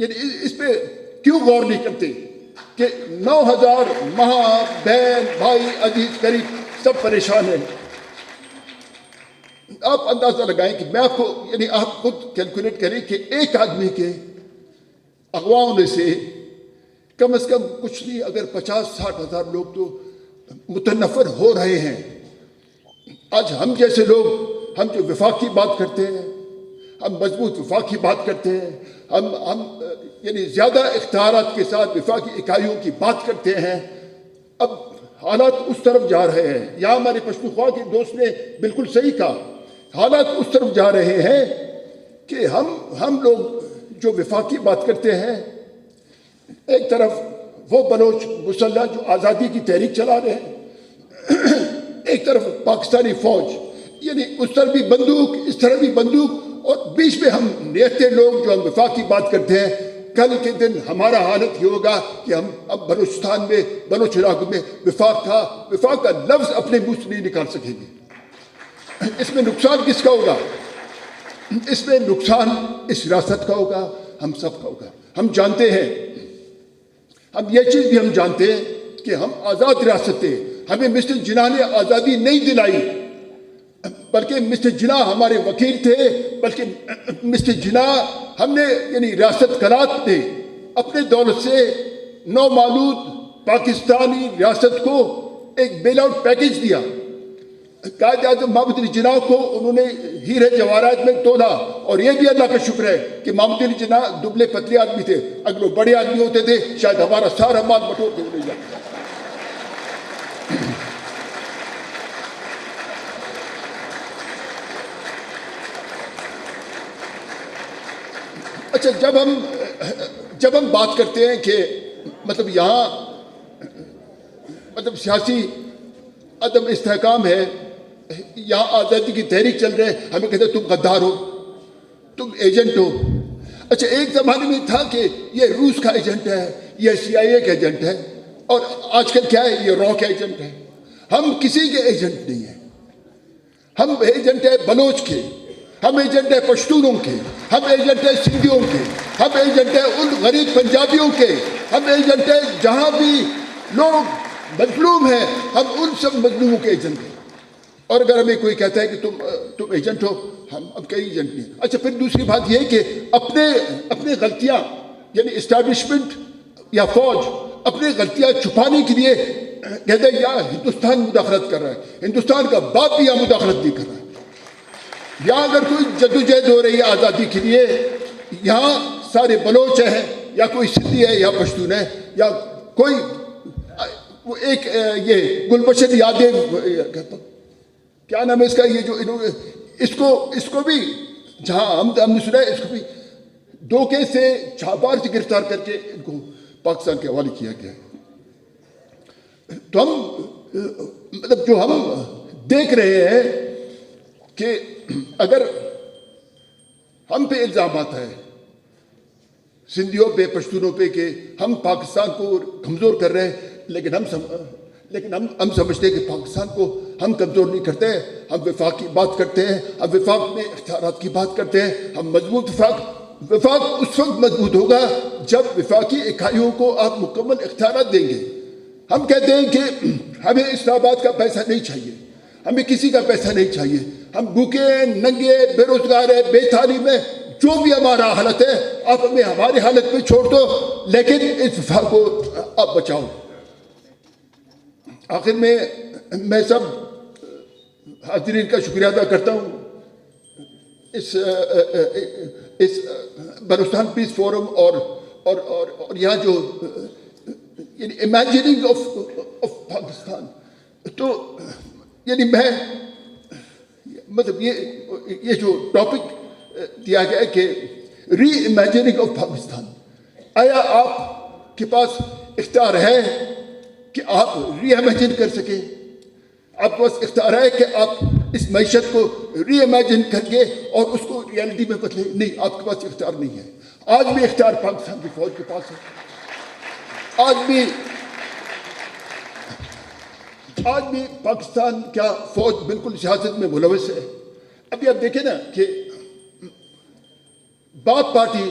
یعنی اس پہ کیوں غور نہیں کرتے کہ 9,000 ماں بہن بھائی عزیز قریب سب پریشان ہیں. آپ اندازہ لگائیں کہ میں آپ کو یعنی آپ خود کیلکولیٹ کریں کہ ایک آدمی کے اغوا ہونے سے کم از کم کچھ نہیں اگر 50-60 ہزار لوگ تو متنفر ہو رہے ہیں. آج ہم جیسے لوگ ہم جو وفاق کی بات کرتے ہیں, ہم مضبوط وفاق کی بات کرتے ہیں, ہم یعنی زیادہ اختیارات کے ساتھ وفاقی اکائیوں کی بات کرتے ہیں, اب حالات اس طرف جا رہے ہیں. یہاں ہمارے پشتونخوا کے دوست نے بالکل صحیح کہا, حالات اس طرف جا رہے ہیں کہ ہم لوگ جو وفاق کی بات کرتے ہیں, ایک طرف وہ بلوچ مسلح جو آزادی کی تحریک چلا رہے ہیں, ایک طرف پاکستانی فوج, یعنی اس طرف بھی بندوق اس طرف بھی بندوق, اور بیچ میں ہم نیتے لوگ جو ہم وفاق کی بات کرتے ہیں. کل کے دن ہمارا حالت یہ ہوگا کہ ہم اب بلوچستان میں بلوچ علاقوں میں وفاق کا لفظ اپنے منہ سے نہیں نکال سکیں گے. اس میں نقصان کس کا ہوگا؟ اس میں نقصان اس ریاست کا ہوگا, ہم سب کا ہوگا. ہم جانتے ہیں, ہم یہ چیز بھی ہم جانتے ہیں کہ ہم آزاد ریاست تھے, ہمیں مسٹر جناح نے آزادی نہیں دلائی, بلکہ مسٹر جناح ہمارے وکیل تھے, بلکہ مسٹر جناح ہم نے یعنی ریاست کلات نے اپنے دولت سے نومولود پاکستانی ریاست کو ایک بیل آؤٹ پیکج دیا. قائد اعظم محمد علی جناح کو انہوں نے ہیرے جواہرات میں تولا, اور یہ بھی اللہ کا شکر ہے کہ محمد علی جناح دبلے پتلے آدمی تھے. اگر وہ بڑے آدمی ہوتے تھے شاید ہمارا سارا مال بٹور کے لے جاتے. اچھا, جب ہم بات کرتے ہیں کہ مطلب یہاں مطلب سیاسی عدم استحکام ہے, یہاں آزادی کی تحریک چل رہے ہیں, ہمیں کہتے ہیں تم غدار ہو, تم ایجنٹ ہو. اچھا, ایک زمانے میں تھا کہ یہ روس کا ایجنٹ ہے, یہ CIA کا ایجنٹ ہے, اور آج کل کیا ہے, یہ را کا ایجنٹ ہے. ہم کسی کے ایجنٹ نہیں ہیں. ہم ایجنٹ ہیں بلوچ کے, ہم ایجنٹ ہیں پشتونوں کے, ہم ایجنٹ ہیں سندھیوں کے, ہم ایجنٹ ہیں ان غریب پنجابیوں کے, ہم ایجنٹ ہیں جہاں بھی لوگ مظلوم ہیں, ہم ان سب مظلوموں کے ایجنٹ ہیں. اور اگر ہمیں کوئی کہتا ہے کہ تم ایجنٹ ہو, ہم اب کئی ایجنٹ نہیں. اچھا, پھر دوسری بات یہ ہے کہ اپنے غلطیاں یعنی اسٹیبلشمنٹ یا فوج اپنے غلطیاں چھپانے کے لیے کہتے ہیں یا ہندوستان مداخلت کر رہا ہے, ہندوستان کا باپ بھی یہاں مداخلت نہیں کر رہا ہے. یہاں اگر کوئی جدوجہد ہو رہی ہے آزادی کے لیے, یہاں سارے بلوچ ہیں یا کوئی سندھی ہے یا پشتون ہے یا کوئی وہ ایک یہ گلبشن یادیں کیا نام ہے اس کا, یہ جو اس کو بھی جہاں ہم نے سنا ہے, اس کو بھی دھوکے سے چھاپار سے گرفتار کر کے ان کو پاکستان کے حوالے کیا گیا ہے. تو ہم مطلب جو ہم دیکھ رہے ہیں کہ اگر ہم پہ الزامات ہیں سندھیوں پہ پشتونوں پہ کہ ہم پاکستان کو کمزور کر رہے ہیں, لیکن ہم سمجھتے ہیں کہ پاکستان کو ہم کمزور نہیں کرتے ہیں. ہم وفاق کی بات کرتے ہیں, ہم وفاق میں اختیارات کی بات کرتے ہیں. ہم مضبوط وفاق اس وقت مضبوط ہوگا جب وفاقی اکائیوں کو آپ مکمل اختیارات دیں گے. ہم کہتے ہیں کہ ہمیں اسلام آباد کا پیسہ نہیں چاہیے, ہمیں کسی کا پیسہ نہیں چاہیے, ہم بھوکے ننگے بے روزگار ہیں, بے تعلیم ہے, جو بھی ہمارا حالت ہے آپ ہمیں ہماری حالت پہ چھوڑ دو, لیکن اس وفاق کو آپ بچاؤ. آخر میں سب حاضرین کا شکریہ ادا کرتا ہوں اس بلوچستان پیس فورم اور یہاں جو یعنی امیجننگ آف پاکستان. تو یعنی میں مطلب یہ جو ٹاپک دیا گیا ہے کہ ری امیجننگ آف پاکستان, آیا آپ کے پاس اختیار ہے کہ آپ ری امیجن کر سکیں؟ آپ کے پاس اختیار ہے کہ آپ اس معیشت کو ری امیجن کر کے اور اس کو ریالٹی میں بدلیں؟ نہیں, آپ کے پاس اختیار نہیں ہے. آج بھی اختیار پاکستان کی فوج کے پاس ہے. آج بھی پاکستان کا فوج بالکل سیاست میں ملوث ہے. ابھی آپ دیکھیں نا کہ باپ پارٹی